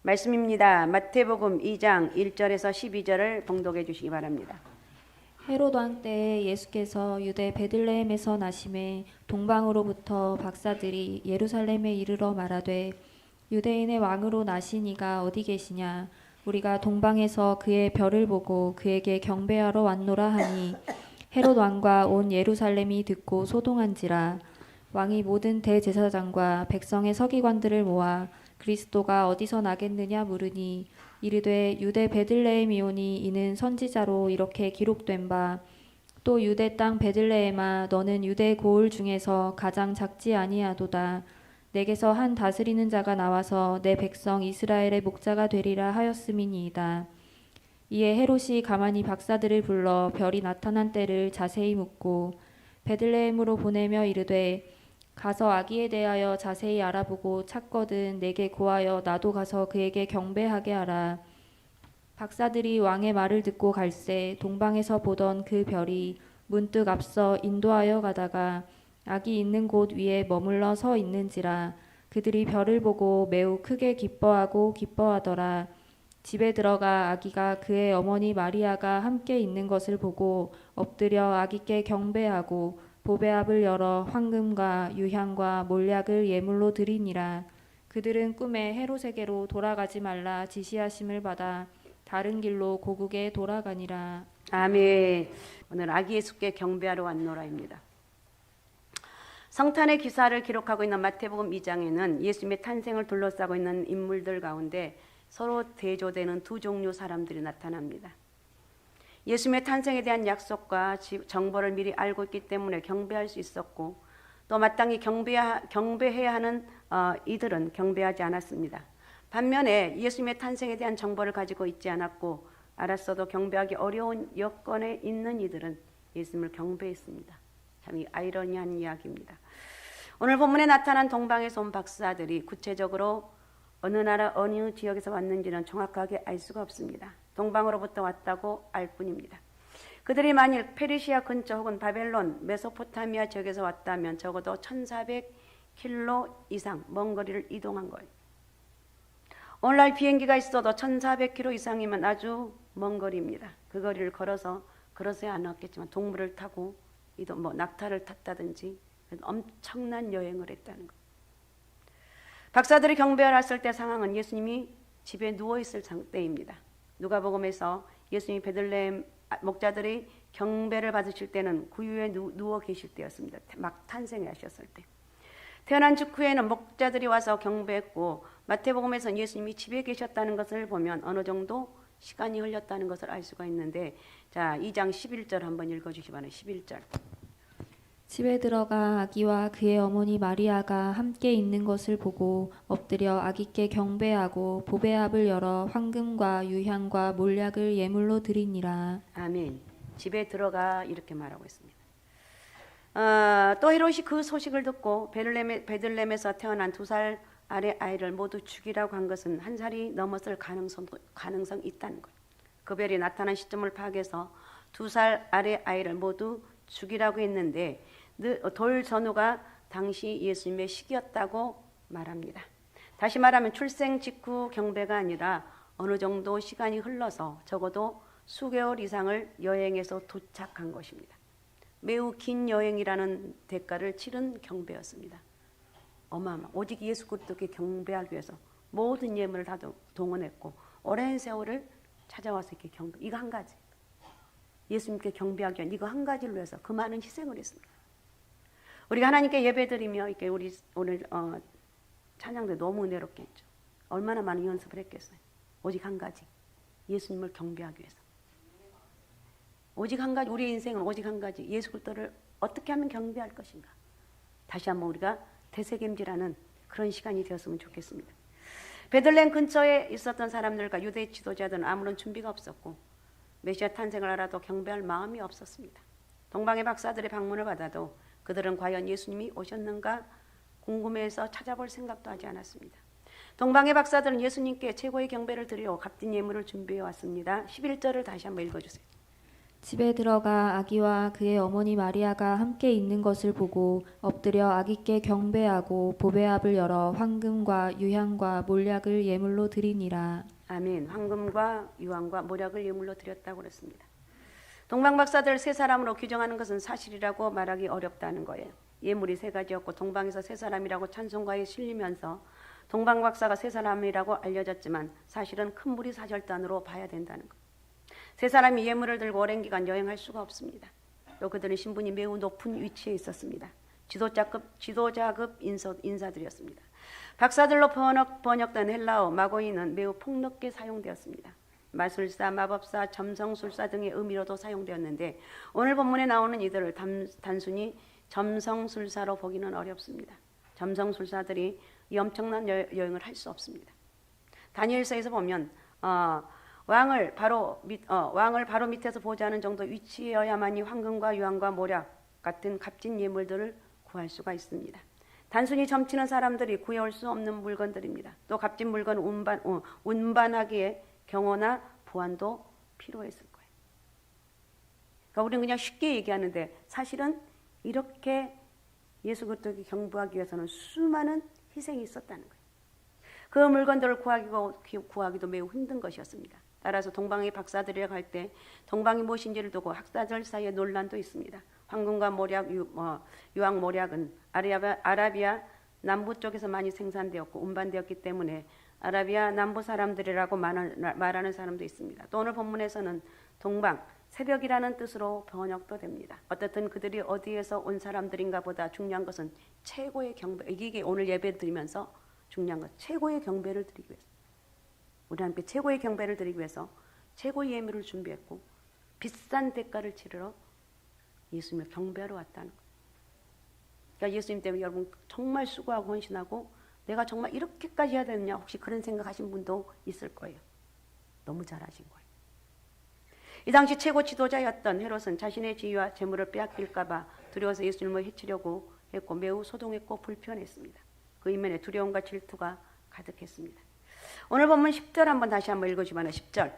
말씀입니다. 마태복음 2장 1절에서 12절을 봉독해 주시기 바랍니다. 헤롯 왕 때에 예수께서 유대 베들레헴에서 나심에 동방으로부터 박사들이 예루살렘에 이르러 말하되 유대인의 왕으로 나시니가 어디 계시냐 우리가 동방에서 그의 별을 보고 그에게 경배하러 왔노라 하니 헤롯 왕과 온 예루살렘이 듣고 소동한지라. 왕이 모든 대제사장과 백성의 서기관들을 모아 그리스도가 어디서 나겠느냐 물으니 이르되 유대 베들레헴이오니 이는 선지자로 이렇게 기록된 바 또 유대 땅 베들레헴아 너는 유대 고을 중에서 가장 작지 아니하도다. 내게서 한 다스리는 자가 나와서 내 백성 이스라엘의 목자가 되리라 하였음이니이다. 이에 헤롯이 가만히 박사들을 불러 별이 나타난 때를 자세히 묻고 베들레헴으로 보내며 이르되 가서 아기에 대하여 자세히 알아보고 찾거든 내게 고하여 나도 가서 그에게 경배하게 하라. 박사들이 왕의 말을 듣고 갈새 동방에서 보던 그 별이 문득 앞서 인도하여 가다가 아기 있는 곳 위에 머물러 서 있는지라. 그들이 별을 보고 매우 크게 기뻐하고 기뻐하더라. 집에 들어가 아기가 그의 어머니 마리아가 함께 있는 것을 보고 엎드려 아기께 경배하고 보배압을 열어 황금과 유향과 몰약을 예물로 드리니라. 그들은 꿈에 헤롯에게로 돌아가지 말라 지시하심을 받아 다른 길로 고국에 돌아가니라. 아멘. 오늘 아기 예수께 경배하러 왔노라입니다. 성탄의 기사를 기록하고 있는 마태복음 2장에는 예수님의 탄생을 둘러싸고 있는 인물들 가운데 서로 대조되는 두 종류 사람들이 나타납니다. 예수님의 탄생에 대한 약속과 정보를 미리 알고 있기 때문에 경배할 수 있었고 또 마땅히 경배해야 하는 이들은 경배하지 않았습니다. 반면에 예수님의 탄생에 대한 정보를 가지고 있지 않았고 알았어도 경배하기 어려운 여건에 있는 이들은 예수님을 경배했습니다. 참 아이러니한 이야기입니다. 오늘 본문에 나타난 동방에서 온 박사들이 구체적으로 어느 나라 어느 지역에서 왔는지는 정확하게 알 수가 없습니다. 동방으로부터 왔다고 알 뿐입니다. 그들이 만일 페르시아 근처 혹은 바벨론, 메소포타미아 지역에서 왔다면 적어도 1400km 이상 먼 거리를 이동한 거예요. 오늘날 비행기가 있어도 1400km 이상이면 아주 먼 거리입니다. 그 거리를 걸어서야 안 왔겠지만 동물을 타고 낙타를 탔다든지 엄청난 여행을 했다는 것. 박사들이 경배를 했을 때 상황은 예수님이 집에 누워있을 때입니다. 누가복음에서 예수님이 베들레헴 목자들이 경배를 받으실 때는 구유에 누워 계실 때였습니다. 막 탄생하셨을 때. 태어난 직후에는 목자들이 와서 경배했고 마태복음에서는 예수님이 집에 계셨다는 것을 보면 어느 정도 시간이 흘렸다는 것을 알 수가 있는데 자 2장 11절 한번 읽어주시기 바랍니다. 11절. 집에 들어가 아기와 그의 어머니 마리아가 함께 있는 것을 보고 엎드려 아기께 경배하고 보배압을 열어 황금과 유향과 몰약을 예물로 드리니라. 아멘. 집에 들어가 이렇게 말하고 있습니다. 또 헤롯이 그 소식을 듣고 베들레헴에서 태어난 2살 아래 아이를 모두 죽이라고 한 것은 1살이 넘었을 가능성이 있다는 것. 그 별이 나타난 시점을 파악해서 2살 아래 아이를 모두 죽이라고 했는데 돌 전후가 당시 예수님의 시기였다고 말합니다. 다시 말하면 출생 직후 경배가 아니라 어느 정도 시간이 흘러서 적어도 수개월 이상을 여행해서 도착한 것입니다. 매우 긴 여행이라는 대가를 치른 경배였습니다. 오직 예수 그리스도께 경배하기 위해서 모든 예물을 다 동원했고 오랜 세월을 찾아와서 이렇게 경배. 이거 한 가지. 예수님께 경배하기 위한 이거 한 가지를 위해서 그 많은 희생을 했습니다. 우리가 하나님께 예배드리며 이렇게 우리 오늘 찬양도 너무 은혜롭게 했죠. 얼마나 많은 연습을 했겠어요. 오직 한 가지. 예수님을 경배하기 위해서. 오직 한 가지. 우리의 인생은 오직 한 가지. 예수 그리스도를 어떻게 하면 경배할 것인가. 다시 한번 우리가 되새김질하는 그런 시간이 되었으면 좋겠습니다. 베들레헴 근처에 있었던 사람들과 유대 지도자들은 아무런 준비가 없었고 메시아 탄생을 알아도 경배할 마음이 없었습니다. 동방의 박사들의 방문을 받아도 그들은 과연 예수님이 오셨는가 궁금해서 찾아볼 생각도 하지 않았습니다. 동방의 박사들은 예수님께 최고의 경배를 드리러 값진 예물을 준비해 왔습니다. 11절을 다시 한번 읽어주세요. 집에 들어가 아기와 그의 어머니 마리아가 함께 있는 것을 보고 엎드려 아기께 경배하고 보배압을 열어 황금과 유향과 몰약을 예물로 드리니라. 아멘. 황금과 유황과 모략을 예물로 드렸다고 그랬습니다. 동방박사들 세 사람으로 규정하는 것은 사실이라고 말하기 어렵다는 거예요. 예물이 세 가지였고 동방에서 세 사람이라고 찬송가에 실리면서 동방박사가 세 사람이라고 알려졌지만 사실은 큰 무리 사절단으로 봐야 된다는 것. 세 사람이 예물을 들고 오랜 기간 여행할 수가 없습니다. 또 그들은 신분이 매우 높은 위치에 있었습니다. 지도자급 인사들이었습니다. 박사들로 번역된 헬라어 마고이는 매우 폭넓게 사용되었습니다. 마술사, 마법사, 점성술사 등의 의미로도 사용되었는데 오늘 본문에 나오는 이들을 단순히 점성술사로 보기는 어렵습니다. 점성술사들이 이 엄청난 여행을 할 수 없습니다. 다니엘서에서 보면 왕을 바로 밑에서 보좌하는 정도 위치여야만이 황금과 유황과 모략 같은 값진 예물들을 구할 수가 있습니다. 단순히 점치는 사람들이 구해올 수 없는 물건들입니다. 또 값진 물건을 운반하기에 경호나 보안도 필요했을 거예요. 그러니까 우리는 그냥 쉽게 얘기하는데 사실은 이렇게 예수 그리스도에게 경배하기 위해서는 수많은 희생이 있었다는 거예요. 그 물건들을 구하기도 매우 힘든 것이었습니다. 따라서 동방의 박사들이라고 할 때 동방이 무엇인지를 두고 학자들 사이에 논란도 있습니다. 황금과 모략, 유황 모략은 아라비아 남부 쪽에서 많이 생산되었고 운반되었기 때문에 아라비아 남부 사람들이라고 말하는 사람도 있습니다. 또 오늘 본문에서는 동방, 새벽이라는 뜻으로 번역도 됩니다. 어떻든 그들이 어디에서 온 사람들인가 보다 중요한 것은 최고의 경배, 이게 오늘 예배 드리면서 중요한 것, 최고의 경배를 드리기 위해서 우리 함께 최고의 경배를 드리기 위해서 최고의 예물을 준비했고 비싼 대가를 치르러 예수님을 경배하러 왔다는 거예요. 그러니까 예수님 때문에 여러분 정말 수고하고 헌신하고 내가 정말 이렇게까지 해야 되느냐 혹시 그런 생각하신 분도 있을 거예요. 너무 잘하신 거예요. 이 당시 최고 지도자였던 헤롯은 자신의 지위와 재물을 빼앗길까 봐 두려워서 예수님을 해치려고 했고 매우 소동했고 불편했습니다. 그 이면에 두려움과 질투가 가득했습니다. 오늘 본문 10절 다시 한번 읽어주면 10절.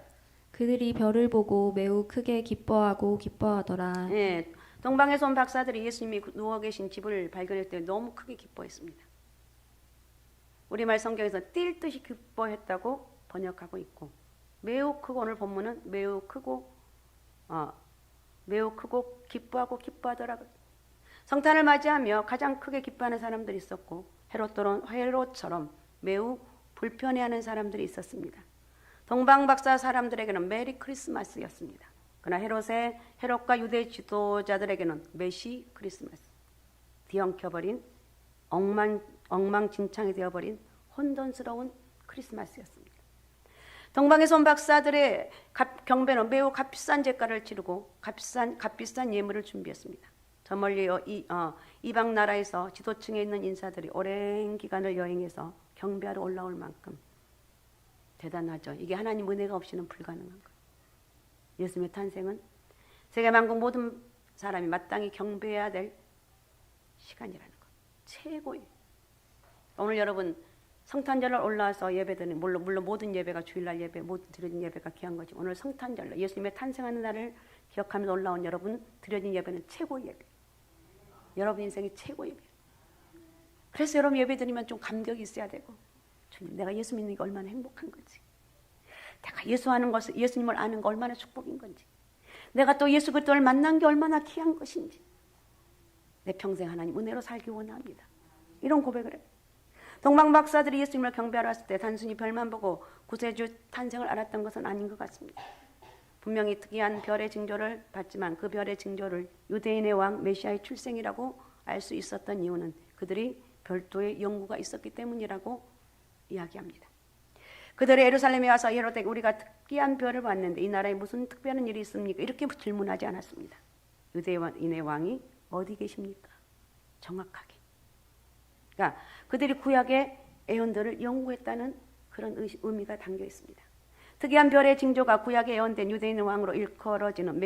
그들이 별을 보고 매우 크게 기뻐하더라. 예, 동방에서 온 박사들이 예수님이 누워 계신 집을 발견할 때 너무 크게 기뻐했습니다. 우리말 성경에서 뛸 듯이 기뻐했다고 번역하고 있고 매우 크고 오늘 본문은 매우 크고 기뻐하고 기뻐하더라. 성탄을 맞이하며 가장 크게 기뻐하는 사람들이 있었고 헤롯처럼 매우 불편해하는 사람들이 있었습니다. 동방 박사 사람들에게는 메리 크리스마스였습니다. 그러나 헤롯과 유대 지도자들에게는 메시 크리스마스, 뒤엉켜버린 엉망진창이 되어버린 혼돈스러운 크리스마스였습니다. 동방에서 온 박사들의 경배는 매우 값비싼 제가를 치르고 값비싼 예물을 준비했습니다. 저 멀리 이방 나라에서 지도층에 있는 인사들이 오랜 기간을 여행해서 경배하러 올라올 만큼 대단하죠. 이게 하나님 은혜가 없이는 불가능한 거예요. 예수님의 탄생은 세계 만국 모든 사람이 마땅히 경배해야 될 시간이라는 것. 최고예요. 오늘 여러분 성탄절날 올라와서 예배드리는 물론 모든 예배가 주일날 예배, 모든 드려진 예배가 귀한 거지. 오늘 성탄절날 예수님의 탄생하는 날을 기억하면서 올라온 여러분 드려진 예배는 최고의 예배. 여러분 인생의 최고의 예배. 그래서 여러분 예배드리면 좀 감격이 있어야 되고 주님 내가 예수 믿는 게 얼마나 행복한 건지 내가 예수님을 아는 거 얼마나 축복인 건지 내가 또 예수 그리스도를 만난 게 얼마나 귀한 것인지 내 평생 하나님 은혜로 살기 원합니다. 이런 고백을 해요. 동방 박사들이 예수님을 경배하러 왔을 때 단순히 별만 보고 구세주 탄생을 알았던 것은 아닌 것 같습니다. 분명히 특이한 별의 징조를 봤지만 그 별의 징조를 유대인의 왕 메시아의 출생이라고 알 수 있었던 이유는 그들이 별도의 연구가 있었기 때문이라고 이야기합니다. 그들이 예루살렘에 와서 헤롯에게 우리가 특이한 별을 봤는데 이 나라에 무슨 특별한 일이 있습니까? 이렇게 질문하지 않았습니다. 유대인의 왕이 어디 계십니까? 정확하게. 그러니까 그들이 구약의 예언들을 연구했다는 그런 의미가 담겨 있습니다. 특이한 별의 징조가 구약에 예언된 유대인의 왕으로 일컬어지는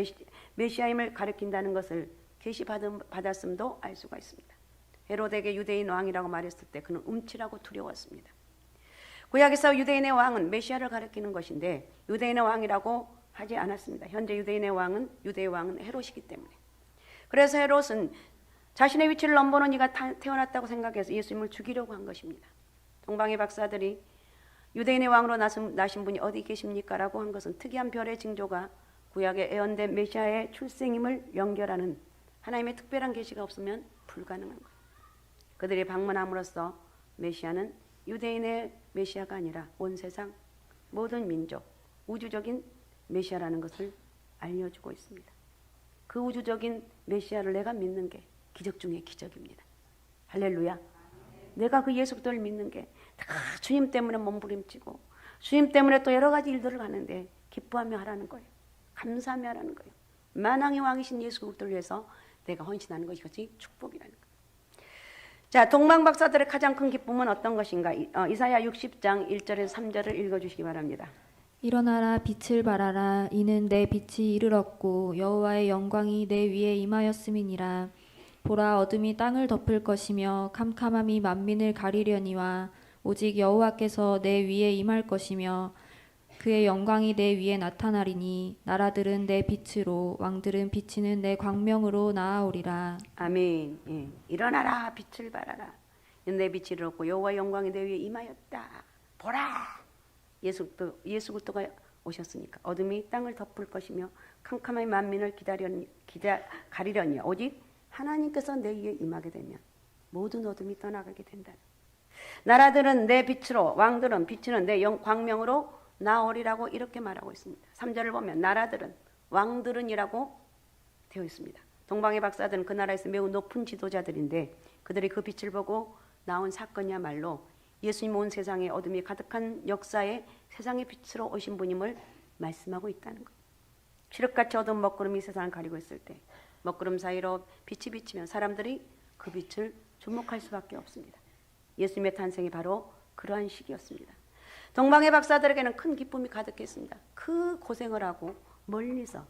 메시아임을 가리킨다는 것을 계시받았음도 알 수가 있습니다. 헤롯에게 유대인 왕이라고 말했을 때 그는 움찔하고 두려웠습니다. 구약에서 유대인의 왕은 메시아를 가리키는 것인데 유대인의 왕이라고 하지 않았습니다. 현재 유대의 왕은 헤롯이기 때문에. 그래서 헤롯은 자신의 위치를 넘보는 이가 태어났다고 생각해서 예수님을 죽이려고 한 것입니다. 동방의 박사들이 유대인의 왕으로 나신 분이 어디 계십니까? 라고 한 것은 특이한 별의 징조가 구약에 예언된 메시아의 출생임을 연결하는 하나님의 특별한 계시가 없으면 불가능한 거예요. 그들이 방문함으로써 메시아는 유대인의 메시아가 아니라 온 세상 모든 민족, 우주적인 메시아라는 것을 알려주고 있습니다. 그 우주적인 메시아를 내가 믿는 게 기적 중에 기적입니다. 할렐루야. 내가 그 예수 그리스도를 믿는 게 다 주님 때문에 몸부림치고 주님 때문에 또 여러 가지 일들을 하는데 기뻐하며 하라는 거예요. 감사하며 하라는 거예요. 만왕의 왕이신 예수 그리스도를 위해서 내가 헌신하는 것이 이것이 축복이라는 거예요. 자, 동방 박사들의 가장 큰 기쁨은 어떤 것인가? 이사야 60장 1절에서 3절을 읽어주시기 바랍니다. 일어나라 빛을 발하라 이는 내 빛이 이르렀고 여호와의 영광이 내 위에 임하였음이니라. 보라 어둠이 땅을 덮을 것이며 캄캄함이 만민을 가리려니와 오직 여호와께서 내 위에 임할 것이며 그의 영광이 내 위에 나타나리니 나라들은 내 빛으로 왕들은 비치는 내 광명으로 나아오리라. 아멘. 예. 일어나라 빛을 발하라 내 빛이 이르렀고 여호와의 영광이 내 위에 임하였다. 보라 예수 그리스도가 오셨으니까 어둠이 땅을 덮을 것이며 캄캄함이 만민을 가리려니 오직 하나님께서 내 위에 임하게 되면 모든 어둠이 떠나가게 된다. 나라들은 내 빛으로 왕들은 비치는 내 광명으로 나오리라고 이렇게 말하고 있습니다. 3절을 보면 나라들은 왕들은이라고 되어 있습니다. 동방의 박사들은 그 나라에서 매우 높은 지도자들인데 그들이 그 빛을 보고 나온 사건이야말로 예수님 온 세상에 어둠이 가득한 역사에 세상의 빛으로 오신 분임을 말씀하고 있다는 것. 칠흑같이 어두운 먹구름이 세상을 가리고 있을 때 먹구름 사이로 빛이 비치면 사람들이 그 빛을 주목할 수밖에 없습니다. 예수님의 탄생이 바로 그러한 시기였습니다. 동방의 박사들에게는 큰 기쁨이 가득했습니다. 그 고생을 하고 멀리서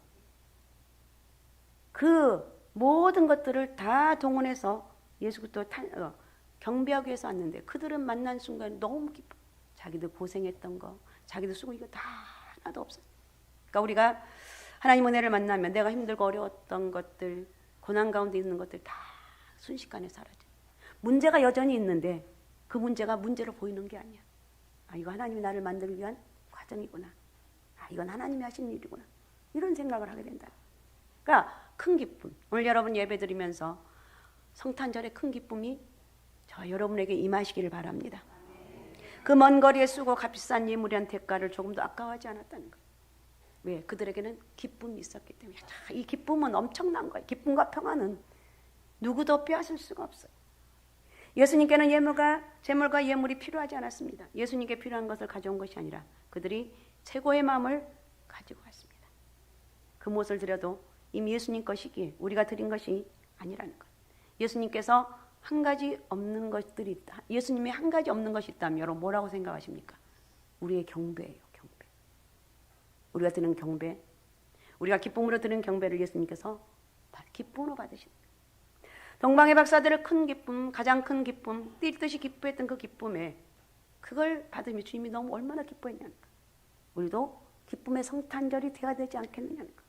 그 모든 것들을 다 동원해서 예수 그리스도 경배하기 위해서 왔는데 그들은 만난 순간 너무 기뻐. 자기들 고생했던 거, 자기들 쓰고 이거 다 하나도 없었어요. 그러니까 우리가 하나님 은혜를 만나면 내가 힘들고 어려웠던 것들, 고난 가운데 있는 것들 다 순식간에 사라져. 문제가 여전히 있는데 그 문제가 문제로 보이는 게 아니야. 아, 이거 하나님이 나를 만들기 위한 과정이구나. 아, 이건 하나님이 하신 일이구나. 이런 생각을 하게 된다. 그러니까 큰 기쁨. 오늘 여러분 예배 드리면서 성탄절의 큰 기쁨이 저 여러분에게 임하시기를 바랍니다. 그 먼 거리에 쓰고 값비싼 예물이란 대가를 조금도 아까워하지 않았다는 거예요. 왜? 그들에게는 기쁨이 있었기 때문에. 이 기쁨은 엄청난 거예요. 기쁨과 평안은 누구도 빼앗을 수가 없어요. 예수님께는 제물과 예물이 필요하지 않았습니다. 예수님께 필요한 것을 가져온 것이 아니라 그들이 최고의 마음을 가지고 왔습니다. 그 무엇을 드려도 이미 예수님 것이기에 우리가 드린 것이 아니라는 것. 예수님께서 한 가지 없는 것들이 있다. 예수님이 한 가지 없는 것이 있다면 여러분 뭐라고 생각하십니까? 우리의 경배예요. 경배. 우리가 드는 경배, 우리가 기쁨으로 드는 경배를 예수님께서 기쁨으로 받으신다. 동방의 박사들의 큰 기쁨, 가장 큰 기쁨, 뛸 듯이 기뻐했던 그 기쁨에 그걸 받으며 주님이 너무 얼마나 기뻐했냐는 거. 우리도 기쁨의 성탄절이 되어야 되지 않겠느냐는 거.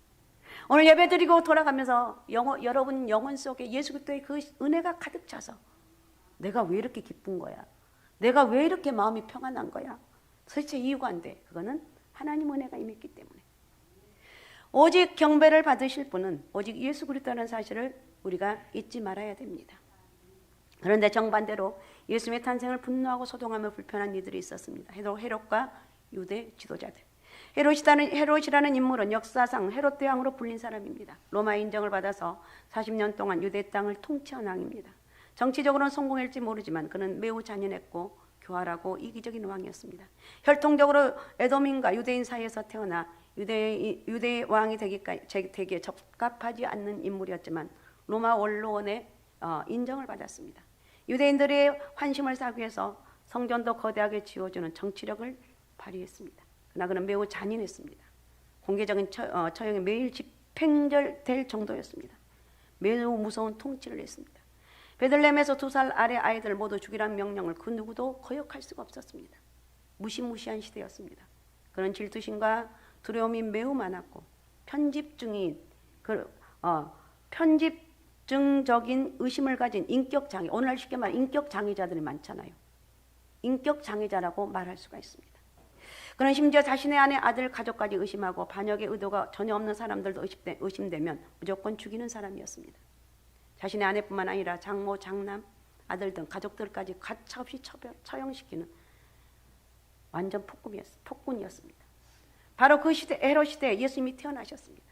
오늘 예배드리고 돌아가면서 여러분 영혼 속에 예수 그리스도의 그 은혜가 가득 차서 내가 왜 이렇게 기쁜 거야? 내가 왜 이렇게 마음이 평안한 거야? 도대체 이유가 안 돼. 그거는 하나님 은혜가 임했기 때문에. 오직 경배를 받으실 분은 오직 예수 그리스도라는 사실을 우리가 잊지 말아야 됩니다. 그런데 정반대로 예수님의 탄생을 분노하고 소동하며 불편한 이들이 있었습니다. 헤롯과 유대 지도자들. 헤롯이라는 인물은 역사상 헤롯 대왕으로 불린 사람입니다. 로마의 인정을 받아서 40년 동안 유대 땅을 통치한 왕입니다. 정치적으로는 성공할지 모르지만 그는 매우 잔인했고 교활하고 이기적인 왕이었습니다. 혈통적으로 에돔인과 유대인 사이에서 태어나 유대 왕이 되기에 적합하지 않는 인물이었지만 로마 원로원의 인정을 받았습니다. 유대인들의 환심을 사기 위해서 성전도 거대하게 지어주는 정치력을 발휘했습니다. 그러나 그는 매우 잔인했습니다. 공개적인 처형이 매일 집행될 정도였습니다. 매우 무서운 통치를 했습니다. 베들레헴에서 2살 아래 아이들 모두 죽이라는 명령을 그 누구도 거역할 수가 없었습니다. 무시무시한 시대였습니다. 그는 질투심과 두려움이 매우 많았고 편집증적인 의심을 가진 인격장애, 오늘날 쉽게 말해 인격장애자들이 많잖아요. 인격장애자라고 말할 수가 있습니다. 그는 심지어 자신의 아내, 아들, 가족까지 의심하고 반역의 의도가 전혀 없는 사람들도 의심되면 무조건 죽이는 사람이었습니다. 자신의 아내뿐만 아니라 장모, 장남, 아들 등 가족들까지 가차없이 처형시키는 완전 폭군이었습니다. 바로 그 시대, 헤롯 시대에 예수님이 태어나셨습니다.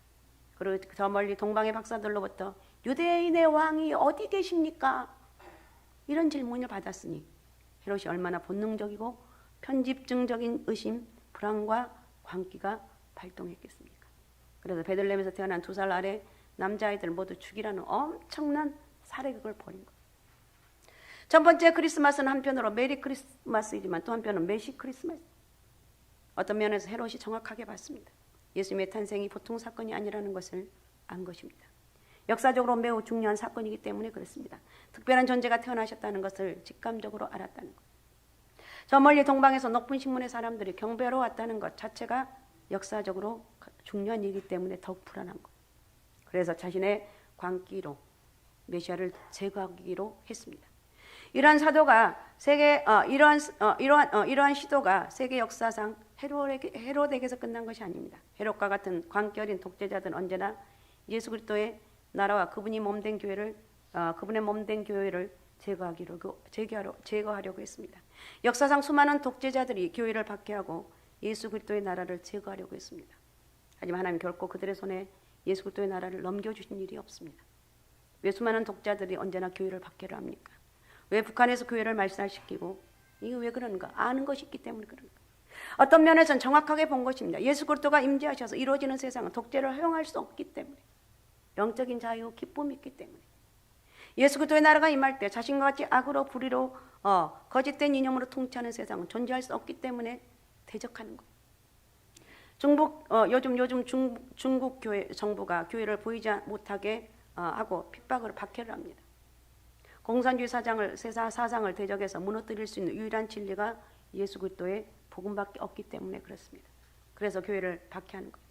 그리고 저 멀리 동방의 박사들로부터 유대인의 왕이 어디 계십니까? 이런 질문을 받았으니 헤롯이 얼마나 본능적이고 편집증적인 의심, 불안과 광기가 발동했겠습니까? 그래서 베들레헴에서 태어난 2살 아래 남자아이들 모두 죽이라는 엄청난 살해극을 벌인 거예요. 첫 번째 크리스마스는 한편으로 메리 크리스마스이지만 또 한편은 메시 크리스마스. 어떤 면에서 헤롯이 정확하게 봤습니다. 예수님의 탄생이 보통 사건이 아니라는 것을 안 것입니다. 역사적으로 매우 중요한 사건이기 때문에 그렇습니다. 특별한 존재가 태어나셨다는 것을 직감적으로 알았다는 것. 저 멀리 동방에서 높은 신문의 사람들이 경배하러 왔다는 것 자체가 역사적으로 중요한 일이기 때문에 더욱 불안한 것. 그래서 자신의 광기로 메시아를 제거하기로 했습니다. 이러한 시도가 세계 역사상 헤롯에게서 끝난 것이 아닙니다. 헤롯과 같은 광기 어린 독재자들은 언제나 예수 그리스도의 나라와 그분의 몸된 교회를 제거하려고 했습니다. 역사상 수많은 독재자들이 교회를 박해하고 예수 그리스도의 나라를 제거하려고 했습니다. 하지만 하나님 결코 그들의 손에 예수 그리스도의 나라를 넘겨주신 일이 없습니다. 왜 수많은 독자들이 언제나 교회를 박해를 합니까? 왜 북한에서 교회를 말살시키고 이게 왜 그런가? 아는 것이 있기 때문에 그런가? 어떤 면에서는 정확하게 본 것입니다. 예수 그리스도가 임재하셔서 이루어지는 세상은 독재를 허용할 수 없기 때문에 영적인 자유, 기쁨이 있기 때문에 예수 그리스도의 나라가 임할 때 자신과 같이 악으로 불의로 거짓된 이념으로 통치하는 세상은 존재할 수 없기 때문에 대적하는 것. 요즘 중국 교회 정부가 교회를 보이지 못하게 하고 핍박을 박해를 합니다. 공산주의 사상을 대적해서 무너뜨릴 수 있는 유일한 진리가 예수 그리스도의 복음밖에 없기 때문에 그렇습니다. 그래서 교회를 박해하는 거예요.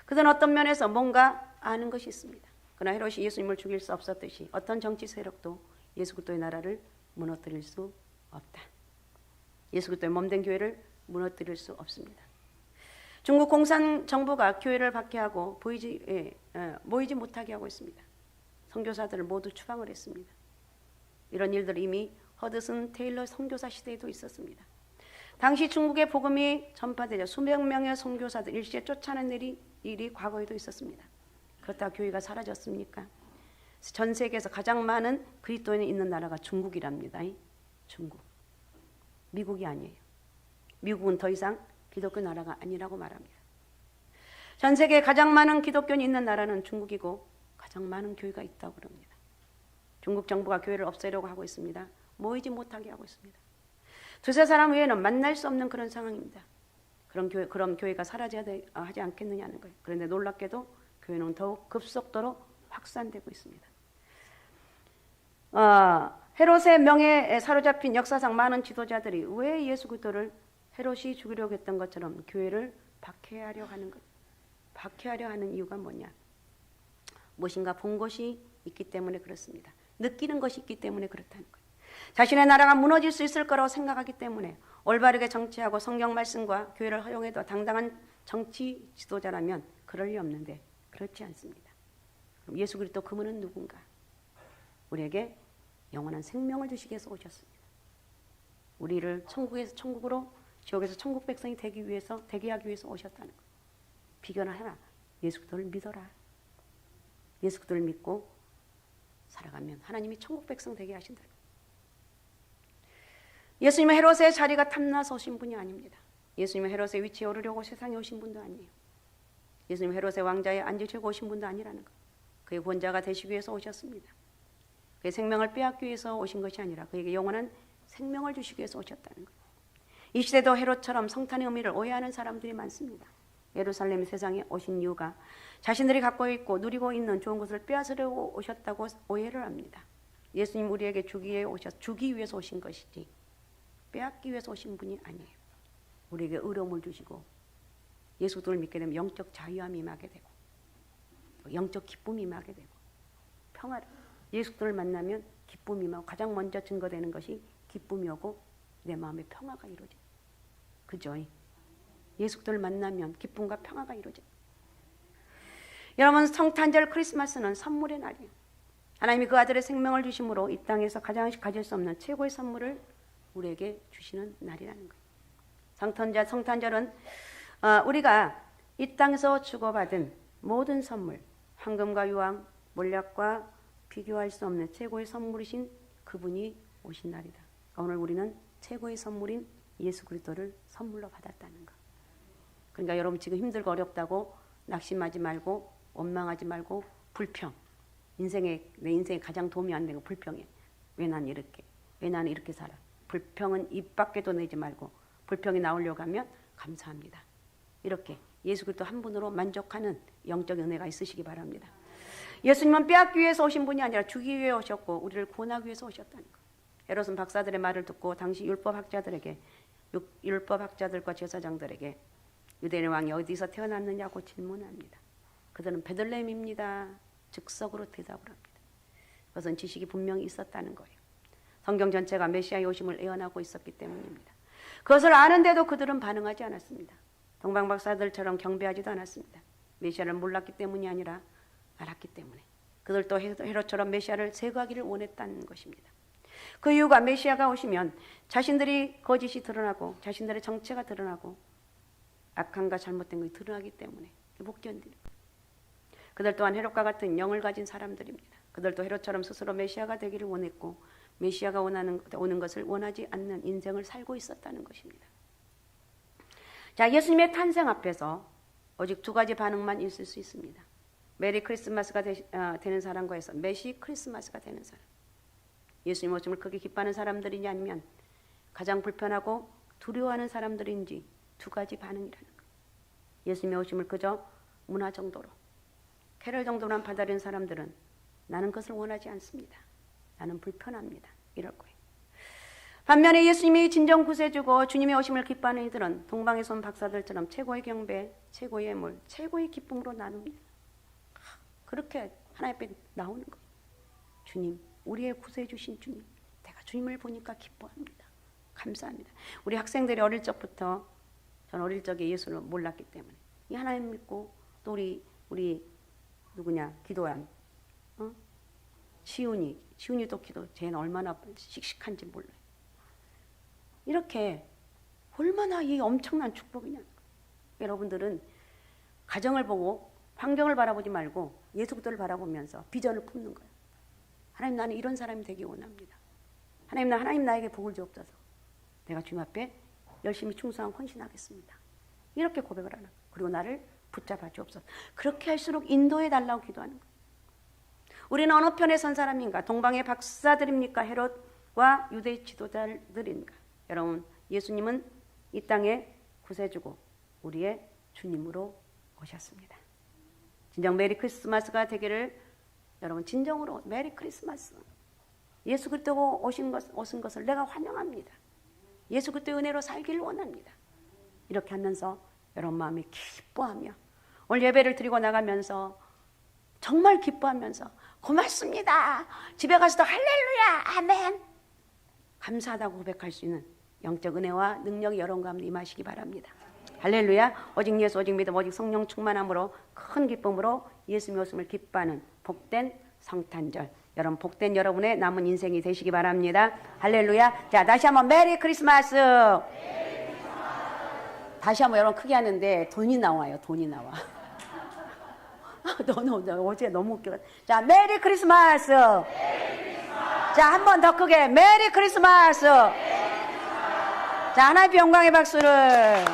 그들은 어떤 면에서 뭔가 아는 것이 있습니다. 그러나 헤롯이 예수님을 죽일 수 없었듯이 어떤 정치 세력도 예수 그리스도의 나라를 무너뜨릴 수 없다. 예수 그리스도의 몸된 교회를 무너뜨릴 수 없습니다. 중국 공산 정부가 교회를 박해하고 모이지 못하게 하고 있습니다. 선교사들을 모두 추방을 했습니다. 이런 일들이 이미 허드슨 테일러 선교사 시대에도 있었습니다. 당시 중국의 복음이 전파되자 수백 명의 선교사들 일시에 쫓아낸 일이 과거에도 있었습니다. 그렇다고 교회가 사라졌습니까? 전 세계에서 가장 많은 그리스도인이 있는 나라가 중국이랍니다. 중국. 미국이 아니에요. 미국은 더 이상 기독교 나라가 아니라고 말합니다. 전 세계에 가장 많은 기독교인이 있는 나라는 중국이고 가장 많은 교회가 있다고 그럽니다. 중국 정부가 교회를 없애려고 하고 있습니다. 모이지 못하게 하고 있습니다. 두세 사람 외에는 만날 수 없는 그런 상황입니다. 그럼 교회가 사라져야 하지 않겠느냐는 거예요. 그런데 놀랍게도 교회는 더욱 급속도로 확산되고 있습니다. 헤롯의 명예에 사로잡힌 역사상 많은 지도자들이 왜 예수 그리스도를 헤롯이 죽이려고 했던 것처럼 교회를 박해하려 하는 이유가 뭐냐? 무엇인가 본 것이 있기 때문에 그렇습니다. 느끼는 것이 있기 때문에 그렇다는 거예요. 자신의 나라가 무너질 수 있을 거라고 생각하기 때문에 올바르게 정치하고 성경 말씀과 교회를 허용해도 당당한 정치 지도자라면 그럴 리 없는데 그렇지 않습니다. 그럼 예수 그리스도 그분은 누군가? 우리에게 영원한 생명을 주시기 위해서 오셨습니다. 우리를 천국으로 지옥에서 천국 백성이 되기 위해서 대기하기 위해서 오셨다는 것. 비교나 하나. 예수 그리스도를 믿어라. 예수 그리스도를 믿고 살아가면 하나님이 천국 백성 되게 하신다. 예수님은 헤롯의 자리가 탐나서 오신 분이 아닙니다. 예수님은 헤롯의 위치에 오르려고 세상에 오신 분도 아니에요. 예수님은 헤롯의 왕자에 앉으시고 오신 분도 아니라는 것. 그의 본자가 되시기 위해서 오셨습니다. 그의 생명을 빼앗기 위해서 오신 것이 아니라 그에게 영원한 생명을 주시기 위해서 오셨다는 것. 이 시대도 헤롯처럼 성탄의 의미를 오해하는 사람들이 많습니다. 예루살렘 세상에 오신 이유가 자신들이 갖고 있고 누리고 있는 좋은 것을 빼앗으려고 오셨다고 오해를 합니다. 예수님 우리에게 주기 위해서 오신 것이지 빼앗기 위해서 오신 분이 아니에요. 우리에게 의로움을 주시고 예수 그리스도를 믿게 되면 영적 자유함이 임하게 되고 영적 기쁨이 임하게 되고 평화를 예수 그리스도를 만나면 기쁨이 임하고 가장 먼저 증거되는 것이 기쁨이 오고 내 마음에 평화가 이루어져. 그죠? 예수 그리스도를 만나면 기쁨과 평화가 이루어져. 여러분 성탄절 크리스마스는 선물의 날이에요. 하나님이 그 아들의 생명을 주심으로 이 땅에서 가장 가질 수 없는 최고의 선물을 우리에게 주시는 날이라는 거예요. 성탄절은 우리가 이 땅에서 주고받은 모든 선물, 황금과 유황, 몰약과 비교할 수 없는 최고의 선물이신 그분이 오신 날이다. 오늘 우리는 최고의 선물인 예수 그리스도를 선물로 받았다는 거. 그러니까 여러분 지금 힘들고 어렵다고 낙심하지 말고 원망하지 말고 불평. 내 인생에 가장 도움이 안 되고 불평해. 왜 나는 이렇게 살아. 불평은 입 밖에도 내지 말고 불평이 나오려고 하면 감사합니다. 이렇게 예수 그리스도 한 분으로 만족하는 영적 은혜가 있으시기 바랍니다. 예수님은 빼앗기 위해서 오신 분이 아니라 주기 위해 오셨고 우리를 구원하기 위해서 오셨다는 거. 헤롯은 박사들의 말을 듣고 당시 율법학자들과 제사장들에게 유대인의 왕이 어디서 태어났느냐고 질문합니다. 그들은 베들레헴입니다. 즉석으로 대답을 합니다. 그것은 지식이 분명히 있었다는 거예요. 성경 전체가 메시아의 오심을 예언하고 있었기 때문입니다. 그것을 아는데도 그들은 반응하지 않았습니다. 동방박사들처럼 경배하지도 않았습니다. 메시아를 몰랐기 때문이 아니라 알았기 때문에. 그들도 헤롯처럼 메시아를 제거하기를 원했다는 것입니다. 그 이유가 메시아가 오시면 자신들이 거짓이 드러나고 자신들의 정체가 드러나고 악함과 잘못된 것이 드러나기 때문에 못 견디는 거예요. 그들 또한 헤롯과 같은 영을 가진 사람들입니다. 그들도 헤롯처럼 스스로 메시아가 되기를 원했고 메시아가 오는 것을 원하지 않는 인생을 살고 있었다는 것입니다. 자, 예수님의 탄생 앞에서 오직 두 가지 반응만 있을 수 있습니다. 메리 크리스마스가 되는 사람과 해서 메시 크리스마스가 되는 사람. 예수님 오심을 크게 기뻐하는 사람들이냐 아니면 가장 불편하고 두려워하는 사람들인지 두 가지 반응이라는 거예요. 예수님의 오심을 그저 문화 정도로 캐럴 정도만 받아들이는 사람들은 나는 그것을 원하지 않습니다. 나는 불편합니다. 이럴 거예요. 반면에 예수님이 진정 구세주고 주님의 오심을 기뻐하는 이들은 동방에서 온 박사들처럼 최고의 경배, 최고의 예물, 최고의 기쁨으로 나눕니다. 그렇게 하나님 앞에 나오는 거예요. 주님, 우리의 구세주신 주님, 내가 주님을 보니까 기뻐합니다. 감사합니다. 우리 학생들이 어릴 적부터 저는 어릴 적에 예수를 몰랐기 때문에 이 하나님 믿고 또 우리 누구냐 기도한 시훈이도 기도 쟤는 얼마나 씩씩한지 몰라요. 이렇게 얼마나 이 엄청난 축복이냐. 여러분들은 가정을 보고 환경을 바라보지 말고 예수 그리스도를 바라보면서 비전을 품는 거예요. 하나님 나는 이런 사람이 되기 원합니다. 하나님 나에게 복을 주옵소서. 내가 주님 앞에 열심히 충성하고 헌신하겠습니다. 이렇게 고백을 하는 거예요. 그리고 나를 붙잡아 주옵소서. 그렇게 할수록 인도해 달라고 기도하는 거예요. 우리는 어느 편에 선 사람인가? 동방의 박사들입니까? 헤롯과 유대 지도자들인가? 여러분, 예수님은 이 땅에 구세주고 우리의 주님으로 오셨습니다. 진정 메리 크리스마스가 되기를 여러분 진정으로 메리 크리스마스. 예수 그리스도가 오신 것을 내가 환영합니다. 예수 그리스도의 은혜로 살기를 원합니다. 이렇게 하면서 여러분 마음이 기뻐하며 오늘 예배를 드리고 나가면서 정말 기뻐하면서 고맙습니다. 집에 가서도 할렐루야 아멘 감사하다고 고백할 수 있는 영적 은혜와 능력이 여러분 가운데 임하시기 바랍니다. 할렐루야. 오직 예수 오직 믿음 오직 성령 충만함으로 큰 기쁨으로 예수님의 오심을 기뻐하는 복된 성탄절, 여러분 복된 여러분의 남은 인생이 되시기 바랍니다. 할렐루야. 자, 다시 한번 메리 크리스마스. 다시 한번 여러분 크게 하는데 돈이 나와요. 돈이 나와. 어제 너무 웃겨. 자, 메리 크리스마스. 자, 한 번 더 크게 메리 크리스마스. 자, 하나님의 영광의 박수를.